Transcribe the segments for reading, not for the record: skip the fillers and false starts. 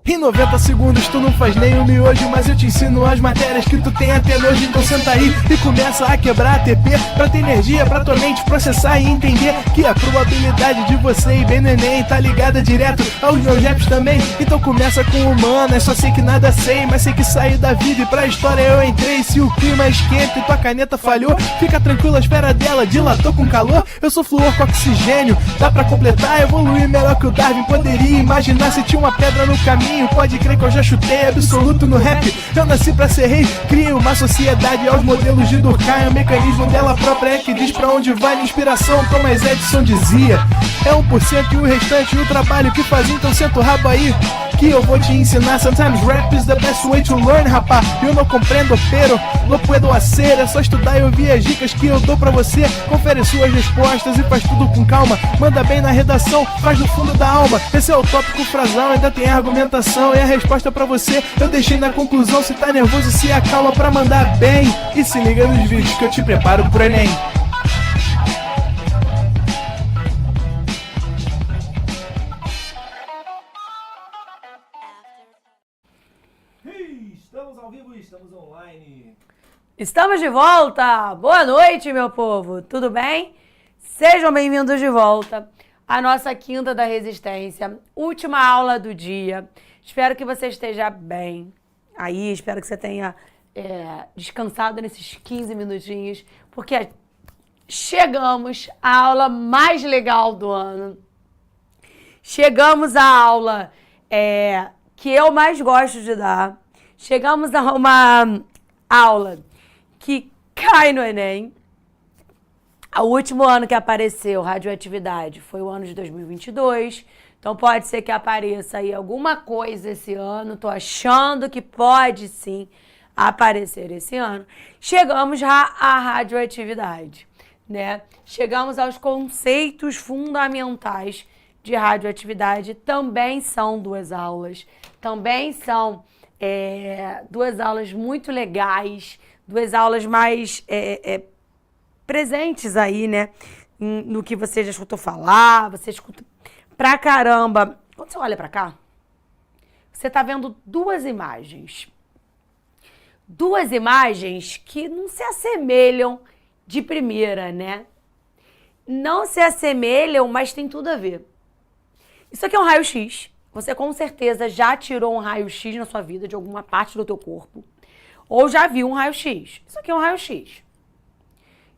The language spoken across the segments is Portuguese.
Em 90 segundos tu não faz nem um miojo, mas eu te ensino as matérias que tu tem até nojo. Então senta aí e começa a quebrar ATP pra ter energia pra tua mente processar e entender que a probabilidade de você ir bem no Enem tá ligada direto aos meus raps também. Então começa com humanas, só sei que nada sei, mas sei que saí da vida e pra história eu entrei. Se o clima esquenta e tua caneta falhou, fica tranquilo, a espera dela dilatou com calor. Eu sou flúor com oxigênio, dá pra completar, evoluir melhor que o Darwin poderia imaginar. Se tinha uma pedra no caminho, pode crer que eu já chutei absoluto no rap. Eu nasci pra ser rei, criei uma sociedade aos modelos de Durkheim. O mecanismo dela própria é que diz pra onde vai minha inspiração. Thomas Edison dizia: é 1% e o restante o trabalho que faz. Então senta o rabo aí que eu vou te ensinar. Sometimes rap is the best way to learn, rapá. Eu não compreendo, pero não puedo hacer. É só estudar e ouvir as dicas que eu dou pra você. Confere suas respostas e faz tudo com calma. Manda bem na redação, faz no fundo da alma. Esse é o tópico frasal, ainda tem argumentação. E a resposta pra você eu deixei na conclusão. Se tá nervoso, se acalma pra mandar bem. E se liga nos vídeos que eu te preparo pro Enem. Estamos ao vivo, estamos online. Estamos de volta! Boa noite, meu povo! Tudo bem? Sejam bem-vindos de volta à nossa Quinta da Resistência, última aula do dia. Espero que você esteja bem aí, espero que você tenha descansado nesses 15 minutinhos, porque chegamos à aula mais legal do ano. Chegamos à aula que eu mais gosto de dar. Chegamos a uma aula que cai no Enem. O último ano que apareceu radioatividade foi o ano de 2022. Então pode ser que apareça aí alguma coisa esse ano. Tô achando que pode sim aparecer esse ano. Chegamos já à radioatividade, né? Chegamos aos conceitos fundamentais de radioatividade. Também são duas aulas. Também são duas aulas muito legais, duas aulas mais presentes aí, né? No que você já escutou falar, você escuta pra caramba. Quando você olha pra cá, você tá vendo duas imagens. Duas imagens que não se assemelham de primeira, né? Não se assemelham, mas tem tudo a ver. Isso aqui é um raio-x. Você com certeza já tirou um raio-x na sua vida de alguma parte do teu corpo. Ou já viu um raio-x. Isso aqui é um raio-x.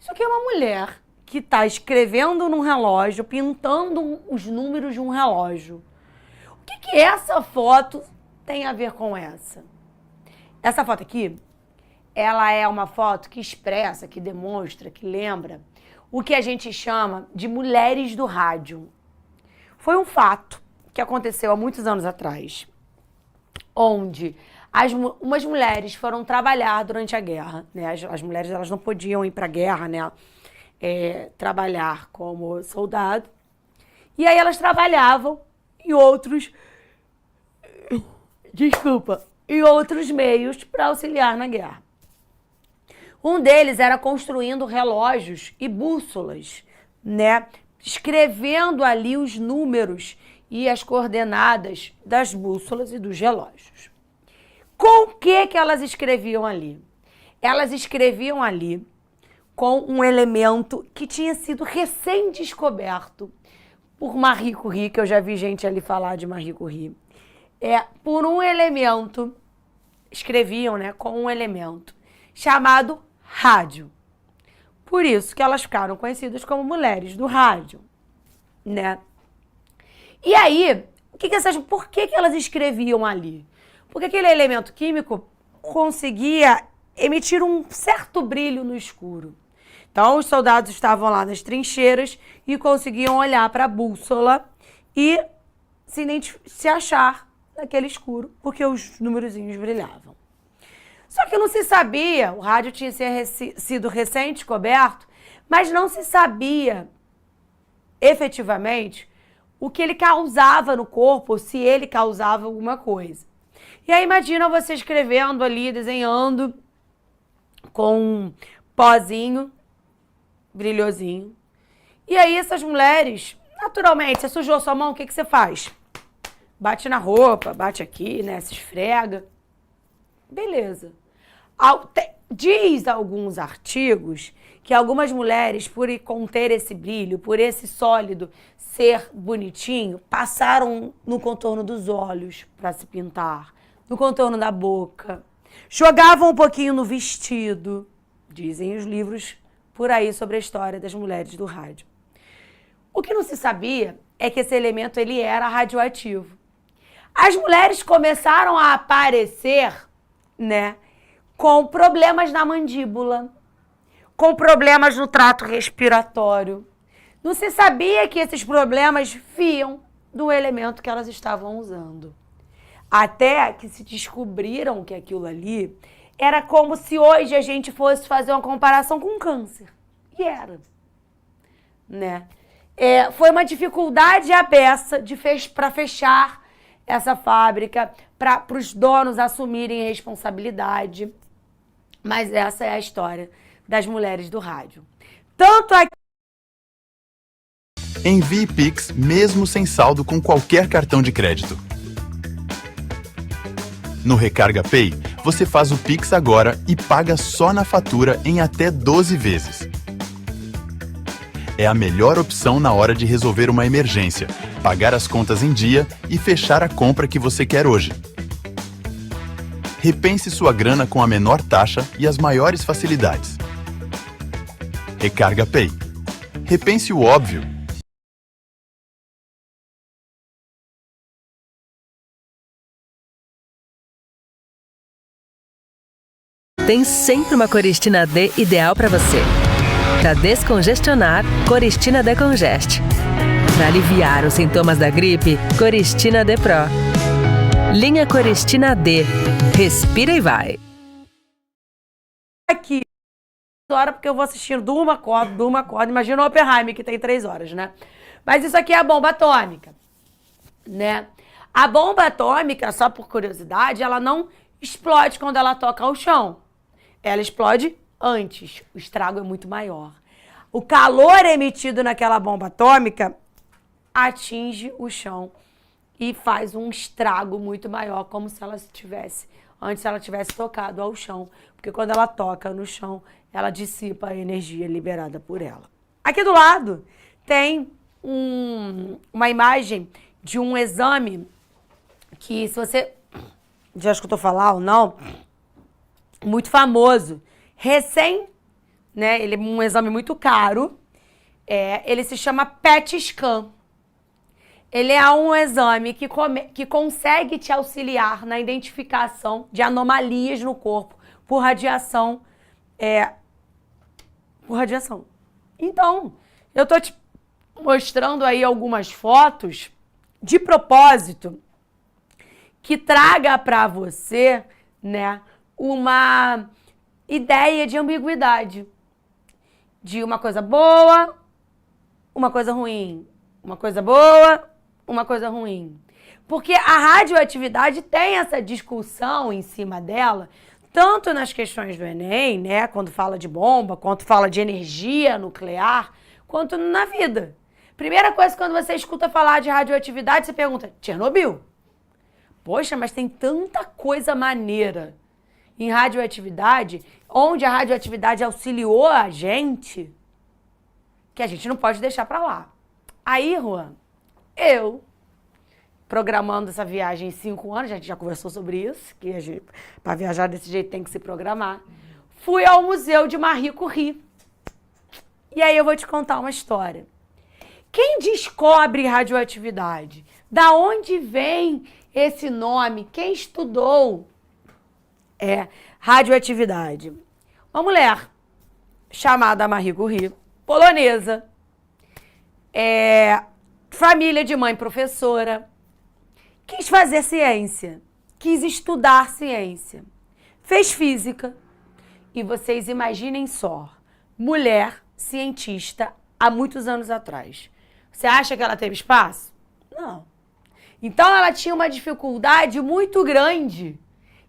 Isso aqui é uma mulher que está escrevendo num relógio, pintando os números de um relógio. O que essa foto tem a ver com essa? Essa foto aqui, ela é uma foto que expressa, que demonstra, que lembra o que a gente chama de mulheres do rádio. Foi um fato que aconteceu há muitos anos atrás, onde umas mulheres foram trabalhar durante a guerra, né? As mulheres elas não podiam ir para a guerra, né? Trabalhar como soldado. E aí elas trabalhavam em outros meios para auxiliar na guerra. Um deles era construindo relógios e bússolas, né? Escrevendo ali os números e as coordenadas das bússolas e dos relógios. Com o que elas escreviam ali? Elas escreviam ali com um elemento que tinha sido recém-descoberto por Marie Curie, que eu já vi gente ali falar de Marie Curie. Por um elemento, escreviam, né, com um elemento chamado rádio. Por isso que elas ficaram conhecidas como mulheres do rádio, né? E aí, por que elas escreviam ali? Porque aquele elemento químico conseguia emitir um certo brilho no escuro. Então, os soldados estavam lá nas trincheiras e conseguiam olhar para a bússola e se achar naquele escuro, porque os numerozinhos brilhavam. Só que não se sabia, o rádio tinha sido recém-descoberto, mas não se sabia efetivamente o que ele causava no corpo, ou se ele causava alguma coisa. E aí imagina você escrevendo ali, desenhando com pozinho, brilhosinho. E aí essas mulheres, naturalmente, você sujou sua mão, o que que você faz? Bate na roupa, bate aqui, né? Se esfrega. Beleza. Diz alguns artigos que algumas mulheres, por conter esse brilho, por esse sólido ser bonitinho, passaram no contorno dos olhos para se pintar, no contorno da boca, jogavam um pouquinho no vestido. Dizem os livros por aí sobre a história das mulheres do rádio. O que não se sabia é que esse elemento ele era radioativo. As mulheres começaram a aparecer, né, com problemas na mandíbula, com problemas no trato respiratório. Não se sabia que esses problemas vinham do elemento que elas estavam usando. Até que se descobriram que aquilo ali era como se hoje a gente fosse fazer uma comparação com câncer. E era, né? Foi uma dificuldade a beça para fechar essa fábrica, para os donos assumirem responsabilidade. Mas essa é a história das mulheres do rádio. Tanto aqui... Envie Pix mesmo sem saldo com qualquer cartão de crédito. No Recarga Pay, você faz o Pix agora e paga só na fatura em até 12 vezes. É a melhor opção na hora de resolver uma emergência, pagar as contas em dia e fechar a compra que você quer hoje. Repense sua grana com a menor taxa e as maiores facilidades. Recarga Pay. Repense o óbvio. Tem sempre uma Coristina D ideal para você. Para descongestionar, Coristina Decongest. Para aliviar os sintomas da gripe, Coristina D Pro. Linha Coristina D. Respira e vai. Aqui, hora porque eu vou assistindo Durma, acordo. Imagina o Oppenheimer, que tem 3 horas, né? Mas isso aqui é a bomba atômica, né? A bomba atômica, só por curiosidade, ela não explode quando ela toca ao chão. Ela explode antes. O estrago é muito maior. O calor emitido naquela bomba atômica atinge o chão e faz um estrago muito maior, como se ela tivesse tocado ao chão. Porque quando ela toca no chão, ela dissipa a energia liberada por ela. Aqui do lado tem uma imagem de um exame que, se você já escutou falar ou não, muito famoso, né? Ele é um exame muito caro. Ele se chama PET scan. Ele é um exame que consegue te auxiliar na identificação de anomalias no corpo por radiação. Então, eu tô te mostrando aí algumas fotos de propósito que traga para você, né, uma ideia de ambiguidade. De uma coisa boa, uma coisa ruim. Uma coisa boa, uma coisa ruim. Porque a radioatividade tem essa discussão em cima dela, tanto nas questões do Enem, né, quando fala de bomba, quanto fala de energia nuclear, quanto na vida. Primeira coisa, quando você escuta falar de radioatividade, você pergunta, Chernobyl? Poxa, mas tem tanta coisa maneira em radioatividade, onde a radioatividade auxiliou a gente, que a gente não pode deixar pra lá. Aí, Juan, eu, programando essa viagem em 5 anos, a gente já conversou sobre isso, que para viajar desse jeito tem que se programar, fui ao Museu de Marie Curie. E aí eu vou te contar uma história. Quem descobre radioatividade? Da onde vem esse nome? Quem estudou radioatividade? Uma mulher chamada Marie Curie, polonesa, família de mãe professora, quis fazer ciência, quis estudar ciência, fez física. E vocês imaginem só, mulher cientista há muitos anos atrás. Você acha que ela teve espaço? Não. Então ela tinha uma dificuldade muito grande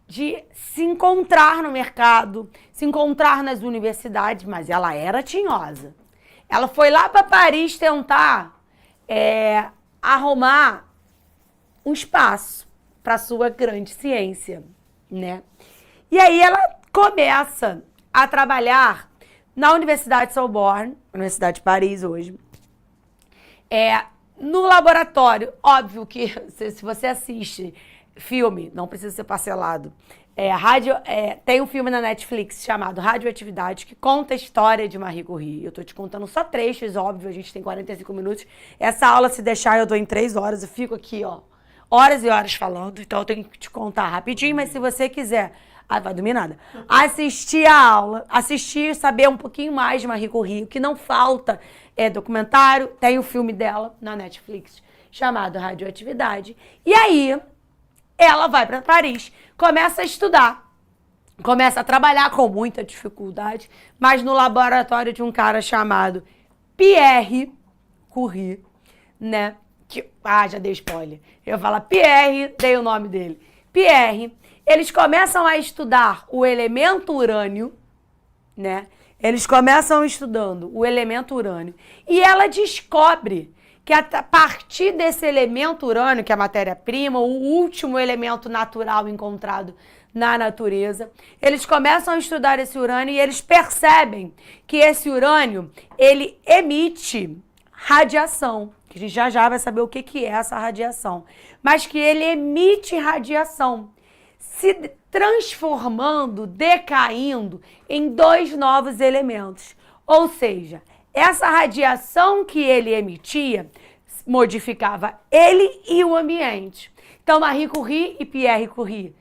de se encontrar no mercado, se encontrar nas universidades, mas ela era tinhosa. Ela foi lá para Paris tentar arrumar um espaço para sua grande ciência, né? E aí ela começa a trabalhar na Universidade Sorbonne, Universidade de Paris hoje, no laboratório. Óbvio que se você assiste filme, não precisa ser parcelado, tem um filme na Netflix chamado Radioatividade, que conta a história de Marie Curie. Eu tô te contando só trechos, óbvio, a gente tem 45 minutos. Essa aula, se deixar, eu dou em 3 horas, eu fico aqui, ó, horas e horas falando, então eu tenho que te contar rapidinho, mas se você quiser, vai dormir nada, assistir a aula, saber um pouquinho mais de Marie Curie, o que não falta é documentário, tem o filme dela na Netflix, chamado Radioatividade, e aí ela vai para Paris, começa a estudar, começa a trabalhar com muita dificuldade, mas no laboratório de um cara chamado Pierre Curie, né? Já dei spoiler. Eu falo Pierre, dei o nome dele. Pierre, eles começam a estudar o elemento urânio, né? Eles começam estudando o elemento urânio e ela descobre que a partir desse elemento urânio, que é a matéria-prima, o último elemento natural encontrado na natureza, eles começam a estudar esse urânio e eles percebem que esse urânio, ele emite radiação, que a gente já vai saber o que é essa radiação, mas que ele emite radiação, se transformando, decaindo em 2 novos elementos. Ou seja, essa radiação que ele emitia modificava ele e o ambiente. Então, Marie Curie e Pierre Curie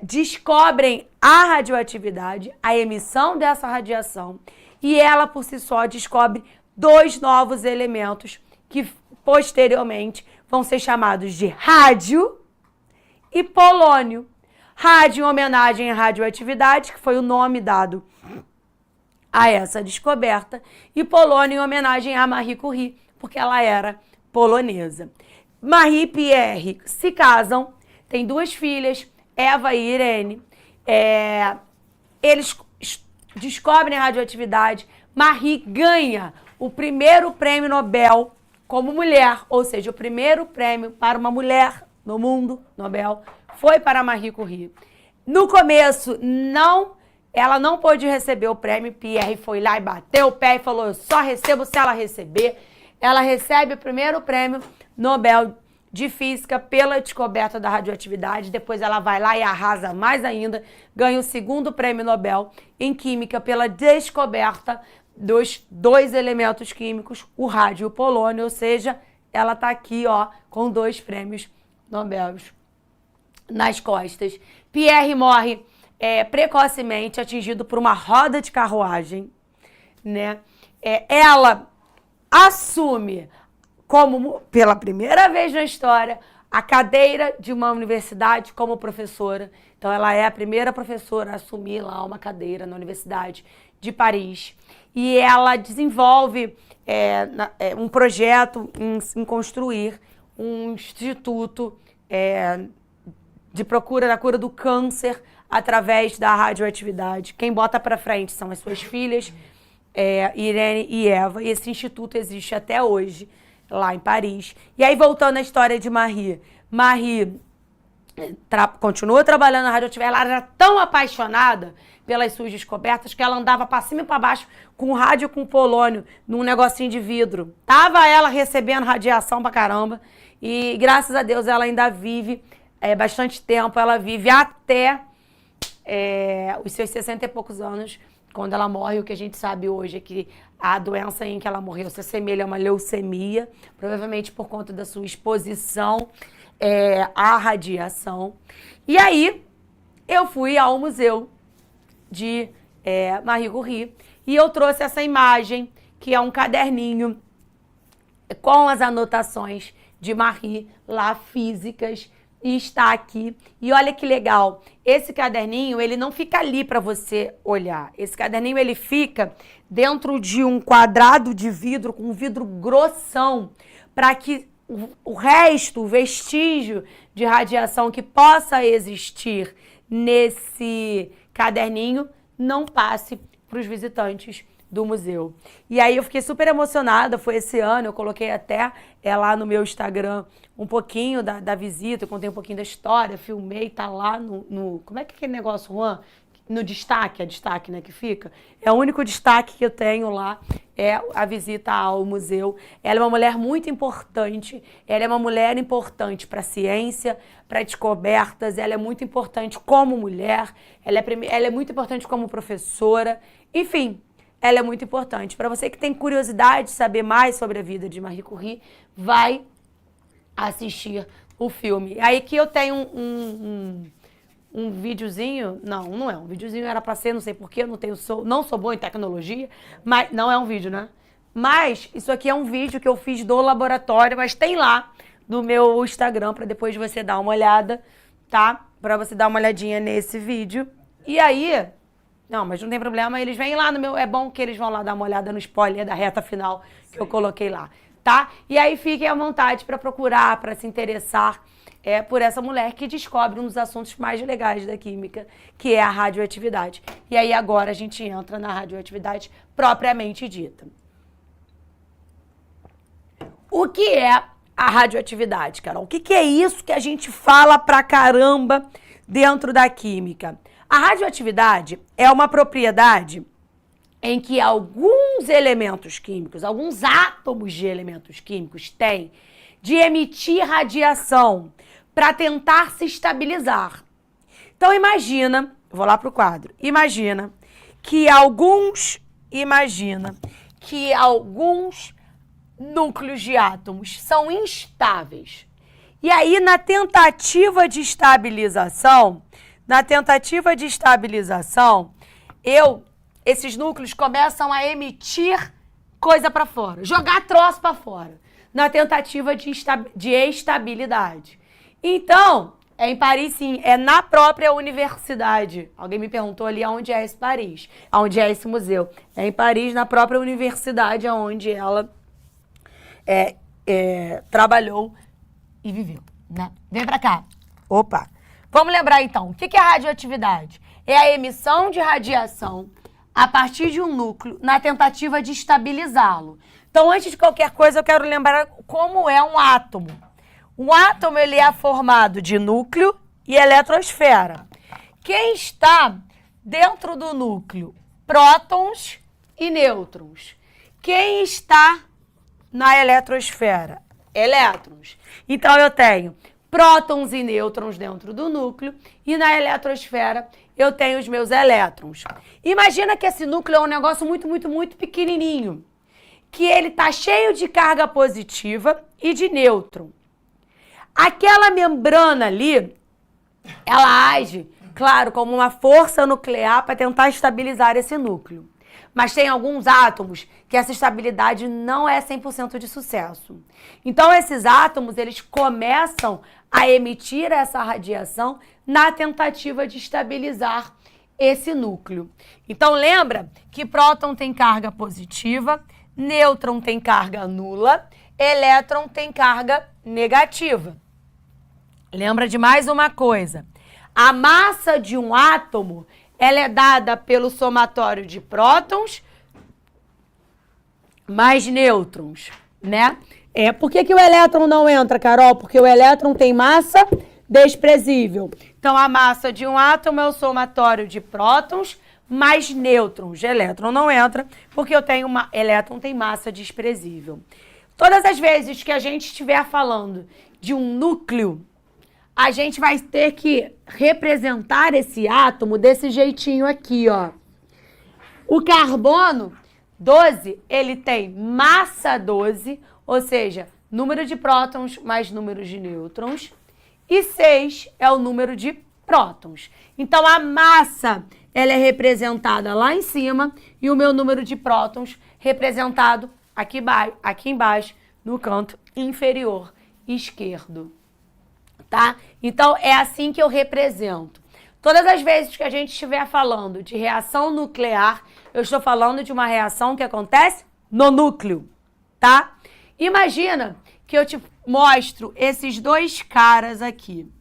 descobrem a radioatividade, a emissão dessa radiação, e ela, por si só, descobre 2 novos elementos que, posteriormente, vão ser chamados de rádio e polônio. Rádio em homenagem à radioatividade, que foi o nome dado a essa descoberta, e polônio em homenagem a Marie Curie, porque ela era polonesa. Marie e Pierre se casam, têm 2 filhas, Eva e Irene. Eles descobrem a radioatividade. Marie ganha o primeiro prêmio Nobel como mulher, ou seja, o primeiro prêmio para uma mulher no mundo, Nobel, foi para Marie Curie. No começo, ela não pôde receber o prêmio. Pierre foi lá e bateu o pé e falou: eu só recebo se ela receber. Ela recebe o primeiro prêmio Nobel de Física pela descoberta da radioatividade. Depois ela vai lá e arrasa mais ainda, ganha o segundo prêmio Nobel em Química pela descoberta dos 2 elementos químicos, o rádio e o polônio. Ou seja, ela está aqui, ó, com 2 prêmios Nobel nas costas. Pierre morre precocemente, atingido por uma roda de carruagem, né? Ela assume, como pela primeira vez na história, a cadeira de uma universidade como professora. Então, ela é a primeira professora a assumir lá uma cadeira na Universidade de Paris. E ela desenvolve um projeto em construir um instituto de procura da cura do câncer através da radioatividade. Quem bota para frente são as suas filhas, Irene e Eva, e esse instituto existe até hoje, lá em Paris. E aí, voltando à história de Marie, continua trabalhando na radioatividade. Ela era tão apaixonada pelas suas descobertas que ela andava para cima e para baixo com rádio, com polônio, num negocinho de vidro. Tava ela recebendo radiação pra caramba e, graças a Deus, ela ainda vive bastante tempo. Ela vive até os seus 60 e poucos anos, quando ela morre. O que a gente sabe hoje é que a doença em que ela morreu se assemelha a uma leucemia, provavelmente por conta da sua exposição à radiação. E aí, eu fui ao museu de Marie Curie e eu trouxe essa imagem, que é um caderninho com as anotações de Marie, lá físicas, e está aqui. E olha que legal, esse caderninho, ele não fica ali para você olhar. Esse caderninho, ele fica dentro de um quadrado de vidro, com um vidro grossão, para que o resto, o vestígio de radiação que possa existir nesse caderninho não passe para os visitantes do museu. E aí eu fiquei super emocionada, foi esse ano, eu coloquei até lá no meu Instagram um pouquinho da visita, eu contei um pouquinho da história, filmei, tá lá no como é que é aquele negócio, Juan? No destaque, é destaque, né, que fica. É o único destaque que eu tenho lá, é a visita ao museu. Ela é uma mulher muito importante, ela é uma mulher importante para a ciência, para descobertas, ela é muito importante como mulher, ela é muito importante como professora, enfim, ela é muito importante. Para você que tem curiosidade de saber mais sobre a vida de Marie Curie, vai assistir o filme. Aí que eu tenho um videozinho, não é um videozinho, era para ser, não sei porquê, não sou boa em tecnologia, mas não é um vídeo, né? Mas isso aqui é um vídeo que eu fiz do laboratório, mas tem lá no meu Instagram para depois você dar uma olhada, tá? Para você dar uma olhadinha nesse vídeo. E aí, não, mas não tem problema, eles vêm lá no meu, é bom que eles vão lá dar uma olhada no spoiler da reta final que eu coloquei lá, tá? E aí fiquem à vontade para procurar, para se interessar por essa mulher que descobre um dos assuntos mais legais da química, que é a radioatividade. E aí agora a gente entra na radioatividade propriamente dita. O que é a radioatividade, Carol? O que é isso que a gente fala pra caramba dentro da química? A radioatividade é uma propriedade em que alguns elementos químicos, alguns átomos de elementos químicos têm de emitir radiação para tentar se estabilizar. Então imagina, vou lá para o quadro, imagina que alguns núcleos de átomos são instáveis. E aí na tentativa de estabilização, esses núcleos começam a emitir coisa para fora, jogar troço para fora, na tentativa de estabilidade. Então, é em Paris, sim, é na própria universidade. Alguém me perguntou ali aonde é esse Paris, aonde é esse museu. É em Paris, na própria universidade, onde ela trabalhou e viveu, né? Vem pra cá. Opa! Vamos lembrar, então, o que é radioatividade? É a emissão de radiação a partir de um núcleo na tentativa de estabilizá-lo. Então, antes de qualquer coisa, eu quero lembrar como é um átomo. Um átomo ele é formado de núcleo e eletrosfera. Quem está dentro do núcleo? Prótons e nêutrons. Quem está na eletrosfera? Elétrons. Então eu tenho prótons e nêutrons dentro do núcleo e na eletrosfera eu tenho os meus elétrons. Imagina que esse núcleo é um negócio muito, muito, muito pequenininho, que ele está cheio de carga positiva e de nêutron. Aquela membrana ali, ela age, claro, como uma força nuclear para tentar estabilizar esse núcleo. Mas tem alguns átomos que essa estabilidade não é 100% de sucesso. Então, esses átomos, eles começam a emitir essa radiação na tentativa de estabilizar esse núcleo. Então, lembra que próton tem carga positiva, nêutron tem carga nula, elétron tem carga negativa. Lembra de mais uma coisa. A massa de um átomo, ela é dada pelo somatório de prótons mais nêutrons, né? Por que o elétron não entra, Carol? Porque o elétron tem massa desprezível. Então, a massa de um átomo é o somatório de prótons mais nêutrons. Elétron não entra porque elétron tem massa desprezível. Todas as vezes que a gente estiver falando de um núcleo, a gente vai ter que representar esse átomo desse jeitinho aqui, ó. O carbono 12, ele tem massa 12, ou seja, número de prótons mais número de nêutrons, e 6 é o número de prótons. Então, a massa, ela é representada lá em cima e o meu número de prótons representado aqui embaixo, no canto inferior esquerdo. Tá? Então, é assim que eu represento. Todas as vezes que a gente estiver falando de reação nuclear, eu estou falando de uma reação que acontece no núcleo, tá? Imagina que eu te mostro esses dois caras aqui.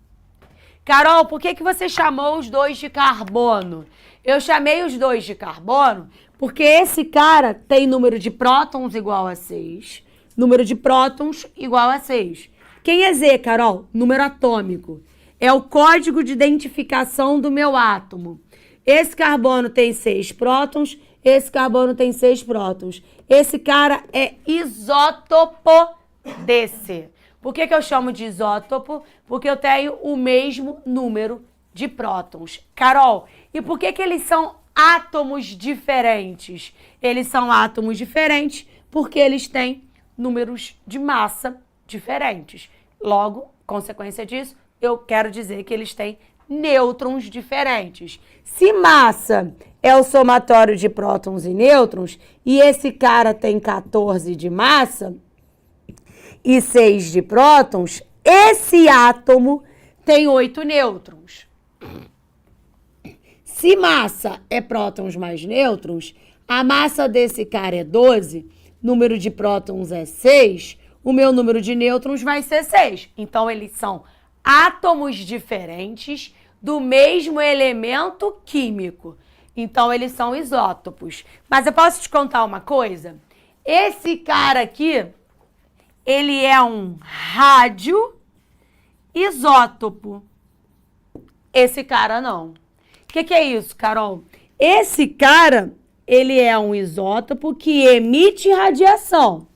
Carol, por que você chamou os 2 de carbono? Eu chamei os 2 de carbono porque esse cara tem número de prótons igual a 6, número de prótons igual a 6. Quem é Z, Carol? Número atômico. É o código de identificação do meu átomo. Esse carbono tem 6 prótons, esse carbono tem 6 prótons. Esse cara é isótopo desse. Por que eu chamo de isótopo? Porque eu tenho o mesmo número de prótons. Carol, e por que eles são átomos diferentes? Eles são átomos diferentes porque eles têm números de massa diferentes. Logo, consequência disso, eu quero dizer que eles têm nêutrons diferentes. Se massa é o somatório de prótons e nêutrons, e esse cara tem 14 de massa e 6 de prótons, esse átomo tem 8 nêutrons. Se massa é prótons mais nêutrons, a massa desse cara é 12, número de prótons é 6, o meu número de nêutrons vai ser 6. Então, eles são átomos diferentes do mesmo elemento químico. Então, eles são isótopos. Mas eu posso te contar uma coisa? Esse cara aqui, ele é um radioisótopo. Esse cara não. O que é isso, Carol? Esse cara, ele é um isótopo que emite radiação.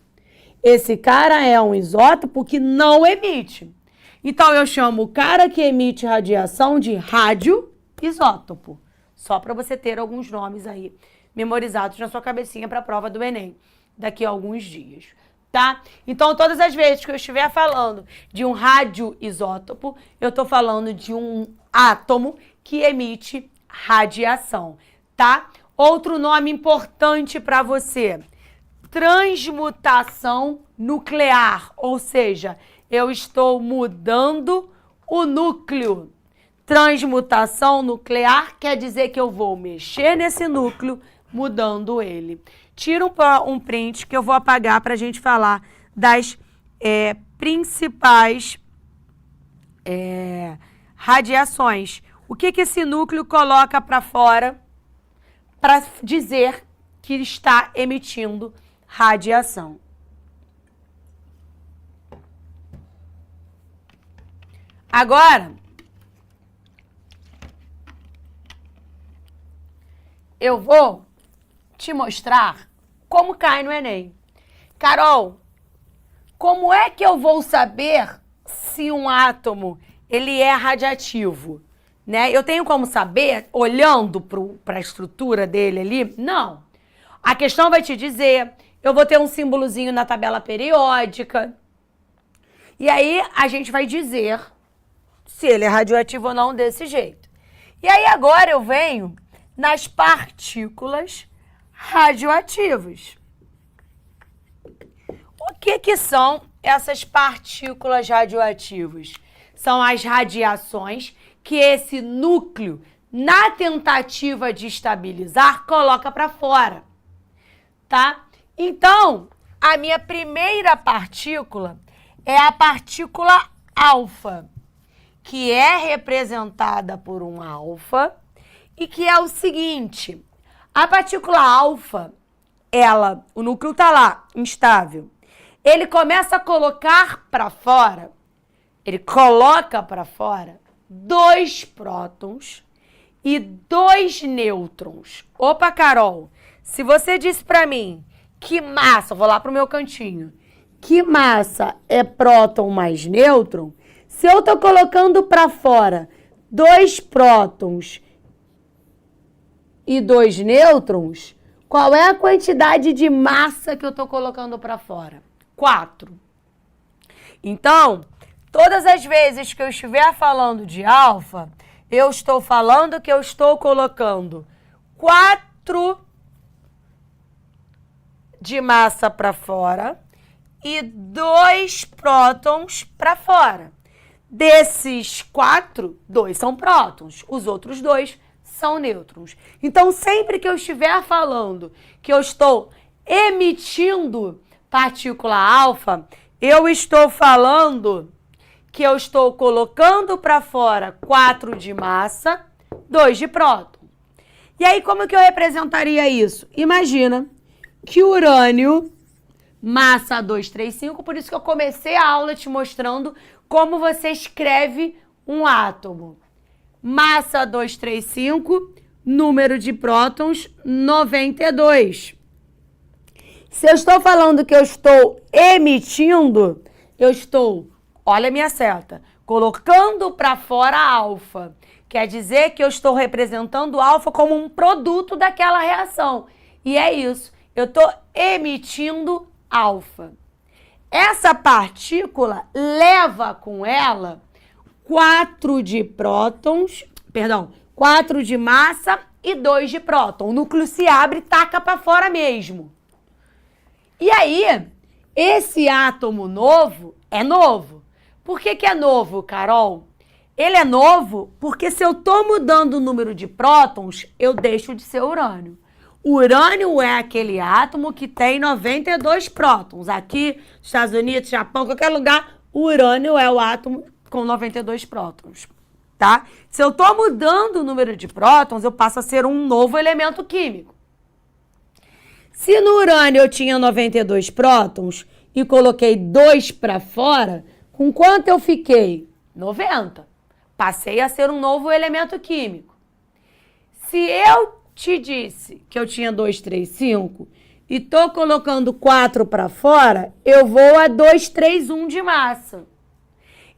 Esse cara é um isótopo que não emite. Então, eu chamo o cara que emite radiação de radioisótopo. Só para você ter alguns nomes aí memorizados na sua cabecinha para a prova do Enem, daqui a alguns dias, tá? Então, todas as vezes que eu estiver falando de um radioisótopo, eu estou falando de um átomo que emite radiação, tá? Outro nome importante para você, transmutação nuclear, ou seja, eu estou mudando o núcleo. Transmutação nuclear quer dizer que eu vou mexer nesse núcleo, mudando ele. Tira um print que eu vou apagar para a gente falar das principais radiações. O que esse núcleo coloca para fora para dizer que está emitindo radiação? Agora, eu vou te mostrar como cai no Enem. Carol, como é que eu vou saber se um átomo ele é radiativo? Né? Eu tenho como saber olhando para a estrutura dele ali? Não. A questão vai te dizer, eu vou ter um símbolozinho na tabela periódica, e aí a gente vai dizer se ele é radioativo ou não desse jeito. E aí agora eu venho nas partículas radioativas. O que são essas partículas radioativas? São as radiações que esse núcleo, na tentativa de estabilizar, coloca para fora, tá? Então, a minha primeira partícula é a partícula alfa, que é representada por um alfa, e que é o seguinte, a partícula alfa, o núcleo está lá, instável, ele começa a colocar para fora, ele coloca para fora 2 prótons e 2 nêutrons. Opa, Carol, se você disse para mim que massa, vou lá para o meu cantinho, que massa é próton mais nêutron, se eu estou colocando para fora 2 prótons e 2 nêutrons, qual é a quantidade de massa que eu estou colocando para fora? 4. Então, todas as vezes que eu estiver falando de alfa, eu estou falando que eu estou colocando 4 de massa para fora e 2 prótons para fora. Desses 4, 2 são prótons, os outros 2 são nêutrons. Então, sempre que eu estiver falando que eu estou emitindo partícula alfa, eu estou falando que eu estou colocando para fora 4 de massa, 2 de próton. E aí, como que eu representaria isso? Imagina que o urânio, massa 235, por isso que eu comecei a aula te mostrando como você escreve um átomo. Massa 235, número de prótons 92. Se eu estou falando que eu estou emitindo, eu estou, olha a minha seta, colocando para fora alfa. Quer dizer que eu estou representando alfa como um produto daquela reação. E é isso, eu estou emitindo alfa. Essa partícula leva com ela 4 de prótons, 4 de massa e 2 de próton. O núcleo se abre e taca para fora mesmo. E aí, esse átomo novo é novo. Por que é novo, Carol? Ele é novo porque se eu estou mudando o número de prótons, eu deixo de ser urânio. O urânio é aquele átomo que tem 92 prótons. Aqui, nos Estados Unidos, Japão, qualquer lugar, o urânio é o átomo com 92 prótons, tá? Se eu estou mudando o número de prótons, eu passo a ser um novo elemento químico. Se no urânio eu tinha 92 prótons e coloquei 2 para fora, com quanto eu fiquei? 90. Passei a ser um novo elemento químico. Se eu te disse que eu tinha 235 e estou colocando 4 para fora, eu vou a 231 de massa.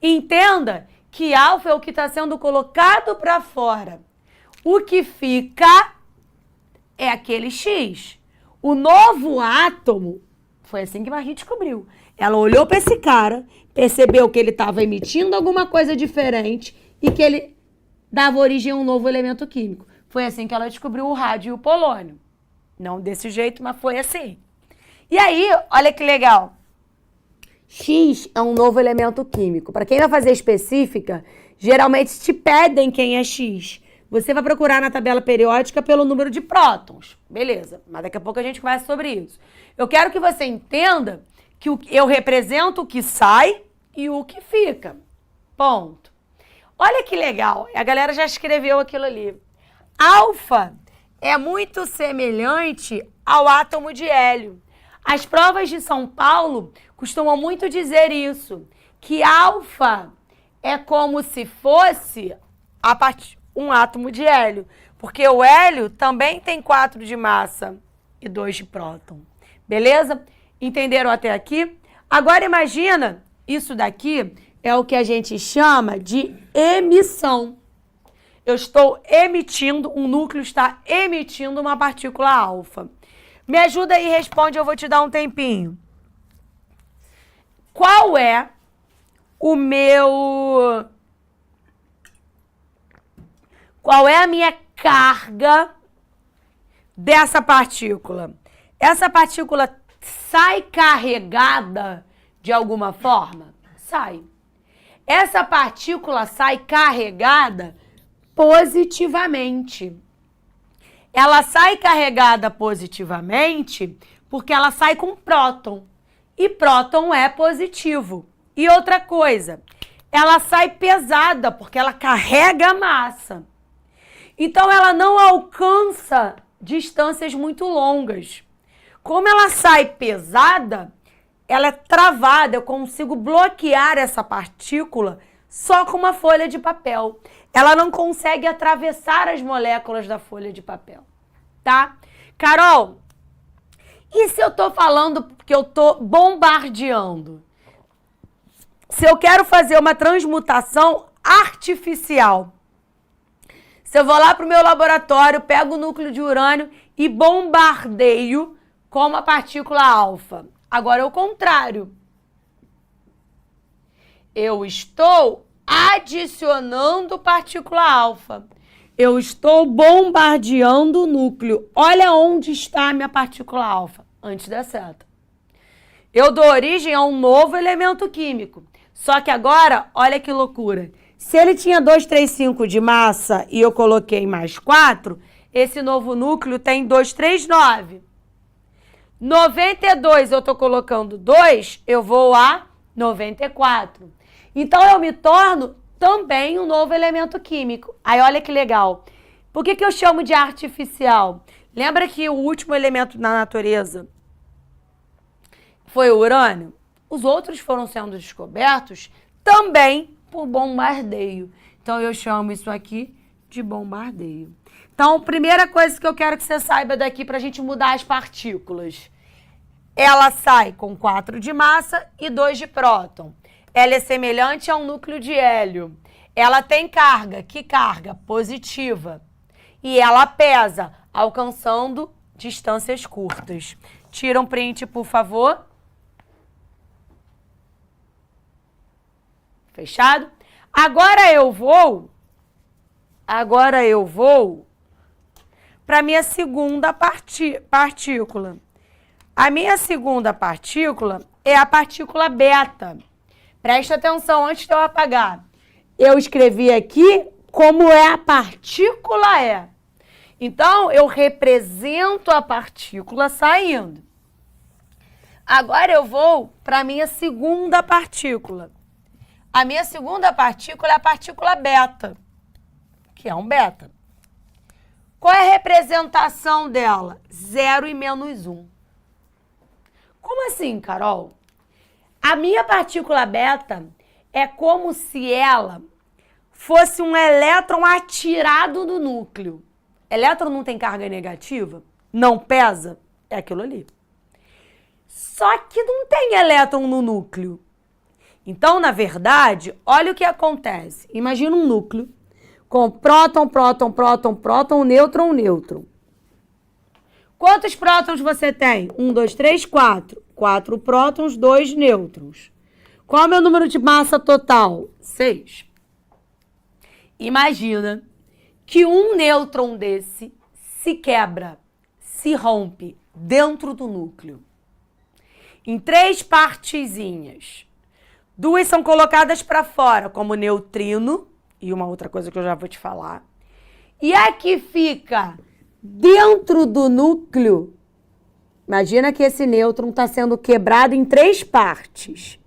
Entenda que alfa é o que está sendo colocado para fora. O que fica é aquele X. O novo átomo, foi assim que Marie descobriu. Ela olhou para esse cara, percebeu que ele estava emitindo alguma coisa diferente e que ele dava origem a um novo elemento químico. Foi assim que ela descobriu o rádio e o polônio. Não desse jeito, mas foi assim. E aí, olha que legal. X é um novo elemento químico. Para quem vai fazer específica, geralmente te pedem quem é X. Você vai procurar na tabela periódica pelo número de prótons. Beleza, mas daqui a pouco a gente conversa sobre isso. Eu quero que você entenda que eu represento o que sai e o que fica. Ponto. Olha que legal. A galera já escreveu aquilo ali. Alfa é muito semelhante ao átomo de hélio. As provas de São Paulo costumam muito dizer isso, que alfa é como se fosse um átomo de hélio, porque o hélio também tem 4 de massa e 2 de próton. Beleza? Entenderam até aqui? Agora imagina, isso daqui é o que a gente chama de emissão. Eu estou emitindo, um núcleo está emitindo uma partícula alfa. Me ajuda aí e responde, eu vou te dar um tempinho. Qual é a minha carga dessa partícula? Essa partícula sai carregada de alguma forma? Sai. Essa partícula sai carregada positivamente. Ela sai carregada positivamente porque ela sai com próton. E próton é positivo. E outra coisa, ela sai pesada porque ela carrega massa. Então ela não alcança distâncias muito longas. Como ela sai pesada, ela é travada, eu consigo bloquear essa partícula só com uma folha de papel. Ela não consegue atravessar as moléculas da folha de papel, tá? Carol, e se eu tô falando que eu tô bombardeando? Se eu quero fazer uma transmutação artificial, se eu vou lá pro meu laboratório, pego o núcleo de urânio e bombardeio com uma partícula alfa. Agora é o contrário. Eu estou adicionando partícula alfa. Eu estou bombardeando o núcleo. Olha onde está a minha partícula alfa, antes da seta. Eu dou origem a um novo elemento químico. Só que agora, olha que loucura. Se ele tinha 235 de massa e eu coloquei mais 4, esse novo núcleo tem 239. 92 eu estou colocando 2, eu vou a 94. Então eu me torno também um novo elemento químico. Aí olha que legal. Por que eu chamo de artificial? Lembra que o último elemento na natureza foi o urânio? Os outros foram sendo descobertos também por bombardeio. Então eu chamo isso aqui de bombardeio. Então, primeira coisa que eu quero que você saiba daqui para a gente mudar as partículas. Ela sai com 4 de massa e 2 de próton. Ela é semelhante a um núcleo de hélio. Ela tem carga. Que carga? Positiva. E ela pesa, alcançando distâncias curtas. Tira um print, por favor. Fechado? Agora eu vou para minha segunda partícula. A minha segunda partícula é a partícula beta. Presta atenção antes de eu apagar. Eu escrevi aqui como é a partícula é. Então, eu represento a partícula saindo. Agora eu vou para a minha segunda partícula. A minha segunda partícula é a partícula beta, que é um beta. Qual é a representação dela? 0 e menos 1. Como assim, Carol? A minha partícula beta é como se ela fosse um elétron atirado do núcleo. Elétron não tem carga negativa? Não pesa? É aquilo ali. Só que não tem elétron no núcleo. Então, na verdade, olha o que acontece. Imagina um núcleo com próton, próton, próton, próton, nêutron, nêutron. Quantos prótons você tem? 1, 2, 3, 4. 4 prótons, 2 nêutrons. Qual é o meu número de massa total? 6. Imagina que um nêutron desse se quebra, se rompe dentro do núcleo. Em 3 partezinhas. 2 são colocadas para fora, como neutrino, e uma outra coisa que eu já vou te falar. E a que fica dentro do núcleo, imagina que esse nêutron está sendo quebrado em 3 partes.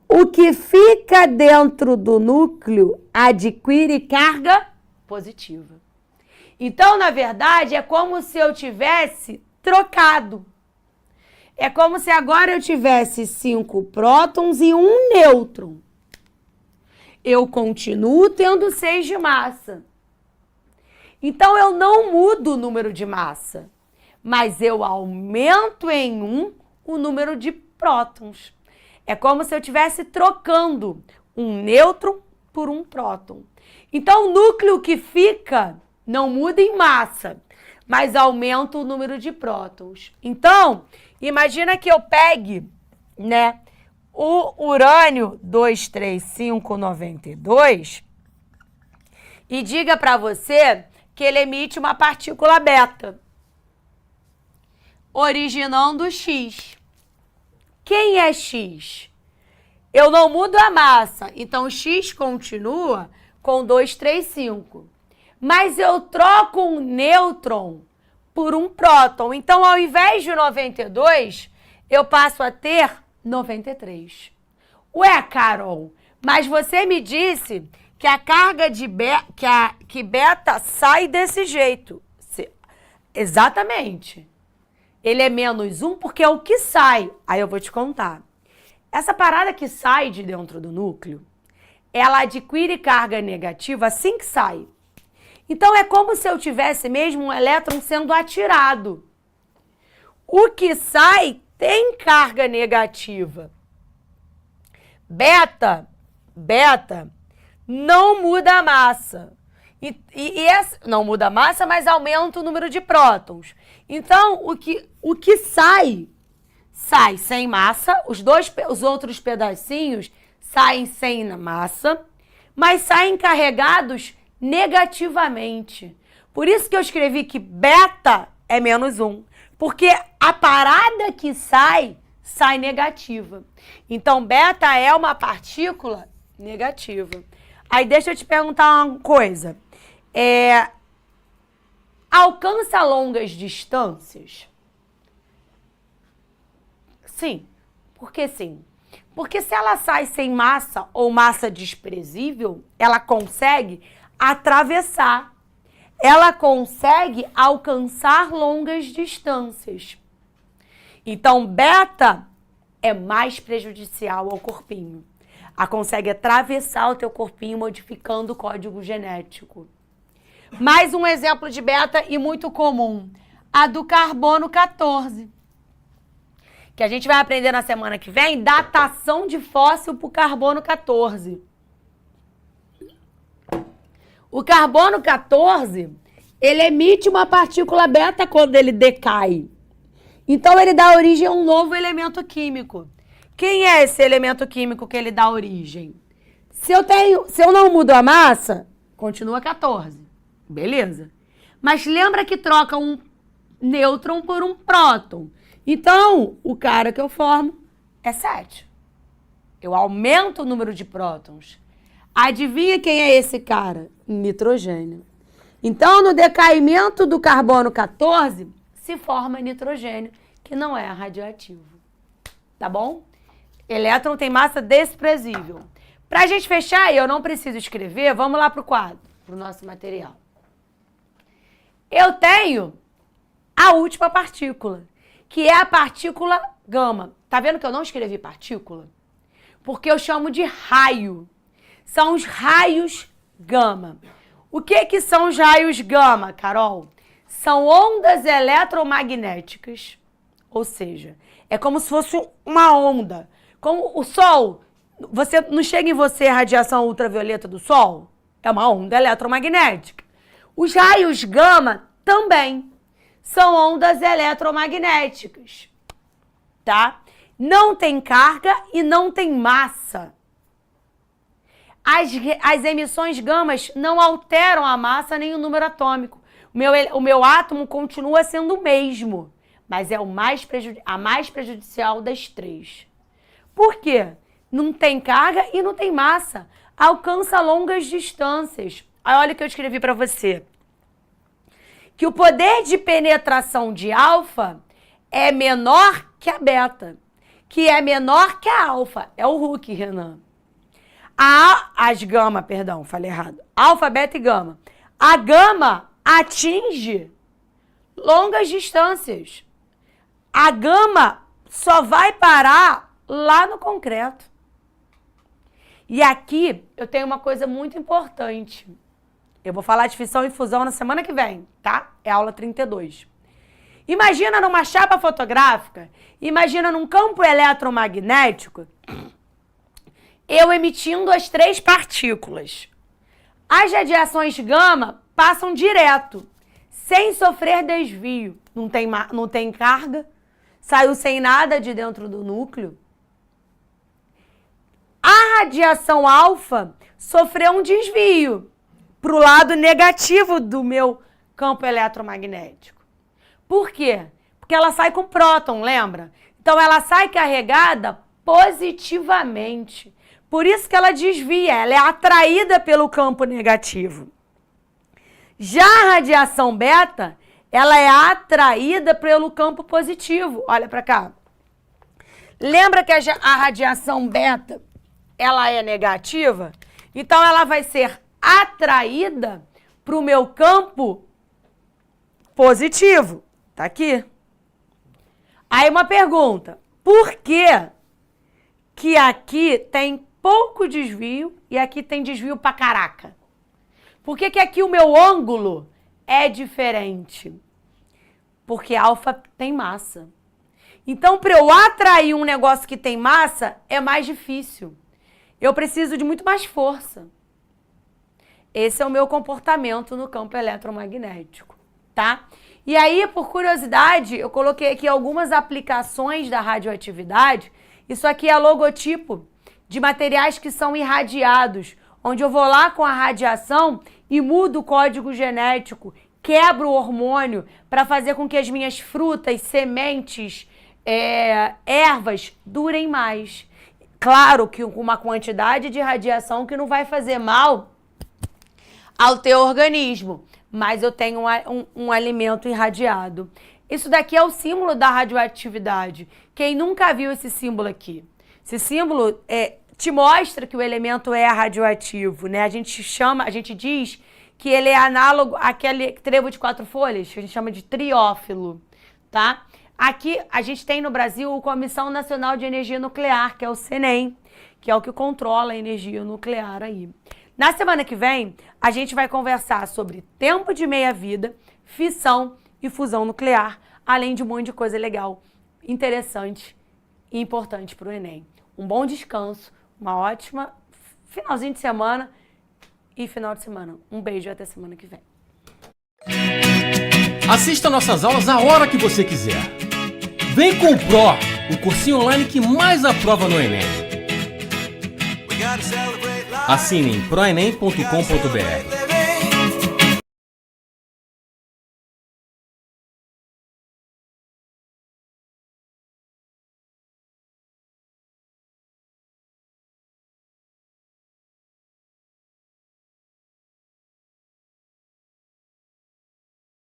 O que fica dentro do núcleo adquire carga positiva. Então, na verdade, é como se eu tivesse trocado. É como se agora eu tivesse 5 prótons e 1 nêutron. Eu continuo tendo 6 de massa. Então, eu não mudo o número de massa, mas eu aumento em 1 o número de prótons. É como se eu estivesse trocando um nêutron por um próton. Então, o núcleo que fica não muda em massa, mas aumenta o número de prótons. Então, imagina que eu pegue, o urânio 23592 e diga para você que ele emite uma partícula beta, originando X. Quem é X? Eu não mudo a massa, então X continua com 235. Mas eu troco um nêutron por um próton. Então, ao invés de 92, eu passo a ter 93. Ué, Carol, mas você me disse que a carga de que beta sai desse jeito. Exatamente. Ele é menos 1 porque é o que sai. Aí eu vou te contar. Essa parada que sai de dentro do núcleo, ela adquire carga negativa assim que sai. Então, é como se eu tivesse mesmo um elétron sendo atirado. O que sai tem carga negativa. Beta não muda a massa. Não muda a massa, mas aumenta o número de prótons. Então, o que sai sem massa, os outros pedacinhos saem sem massa, mas saem carregados negativamente. Por isso que eu escrevi que beta é menos 1. Porque a parada que sai negativa. Então, beta é uma partícula negativa. Aí deixa eu te perguntar uma coisa. Alcança longas distâncias? Sim. Por que sim? Porque se ela sai sem massa ou massa desprezível, ela consegue atravessar, ela consegue alcançar longas distâncias. Então, beta é mais prejudicial ao corpinho. Ela consegue atravessar o teu corpinho modificando o código genético. Mais um exemplo de beta e muito comum, a do carbono 14. Que a gente vai aprender na semana que vem, datação de fóssil para o carbono 14. O carbono 14, ele emite uma partícula beta quando ele decai. Então, ele dá origem a um novo elemento químico. Quem é esse elemento químico que ele dá origem? Se eu não mudo a massa, continua 14. Beleza. Mas lembra que troca um nêutron por um próton. Então, o cara que eu formo é 7. Eu aumento o número de prótons. Adivinha quem é esse cara? Nitrogênio. Então, no decaimento do carbono 14, se forma nitrogênio, que não é radioativo. Tá bom? Elétron tem massa desprezível. Pra gente fechar, eu não preciso escrever, vamos lá pro quadro, pro nosso material. Eu tenho a última partícula, que é a partícula gama. Tá vendo que eu não escrevi partícula? Porque eu chamo de raio. São os raios gama. O que são os raios gama, Carol? São ondas eletromagnéticas, ou seja, é como se fosse uma onda. Como o Sol, não chega em você a radiação ultravioleta do Sol? É uma onda eletromagnética. Os raios gama também são ondas eletromagnéticas, tá? Não tem carga e não tem massa. As emissões gamas não alteram a massa nem o número atômico. O meu átomo continua sendo o mesmo, mas é a mais prejudicial das três. Por quê? Não tem carga e não tem massa. Alcança longas distâncias. Aí olha o que eu escrevi para você. Que o poder de penetração de alfa é menor que a beta, que é menor que a alfa. É o Huck, Renan. As gama, perdão, falei errado. Alfa, beta e gama. A gama atinge longas distâncias. A gama só vai parar lá no concreto. E aqui eu tenho uma coisa muito importante. Eu vou falar de fissão e fusão na semana que vem, tá? É aula 32. Imagina numa chapa fotográfica, imagina num campo eletromagnético, eu emitindo as 3 partículas. As radiações gama passam direto, sem sofrer desvio. Não tem carga, saiu sem nada de dentro do núcleo. A radiação alfa sofreu um desvio para o lado negativo do meu campo eletromagnético. Por quê? Porque ela sai com próton, lembra? Então ela sai carregada positivamente. Por isso que ela desvia, ela é atraída pelo campo negativo. Já a radiação beta, ela é atraída pelo campo positivo. Olha para cá. Lembra que a radiação beta, ela é negativa? Então ela vai ser atraída para o meu campo positivo. Tá aqui. Aí uma pergunta. Por que aqui tem pouco desvio e aqui tem desvio pra caraca? Por que aqui o meu ângulo é diferente? Porque alfa tem massa. Então, para eu atrair um negócio que tem massa, é mais difícil. Eu preciso de muito mais força. Esse é o meu comportamento no campo eletromagnético, tá? E aí, por curiosidade, eu coloquei aqui algumas aplicações da radioatividade. Isso aqui é logotipo de materiais que são irradiados, onde eu vou lá com a radiação e mudo o código genético, quebro o hormônio para fazer com que as minhas frutas, sementes, ervas durem mais. Claro que com uma quantidade de radiação que não vai fazer mal ao teu organismo, mas eu tenho um alimento irradiado. Isso daqui é o símbolo da radioatividade. Quem nunca viu esse símbolo aqui? Esse símbolo te mostra que o elemento é radioativo, né? A gente diz que ele é análogo àquele trevo de 4 folhas, que a gente chama de triófilo, tá? Aqui a gente tem no Brasil a Comissão Nacional de Energia Nuclear, que é o CNEM, que é o que controla a energia nuclear aí. Na semana que vem, a gente vai conversar sobre tempo de meia-vida, fissão e fusão nuclear, além de um monte de coisa legal, interessante e importante para o Enem. Um bom descanso, uma ótima finalzinho de semana e final de semana. Um beijo e até semana que vem. Assista nossas aulas a hora que você quiser. Vem com o Pro, o cursinho online que mais aprova no Enem. Assine em proenem.com.br.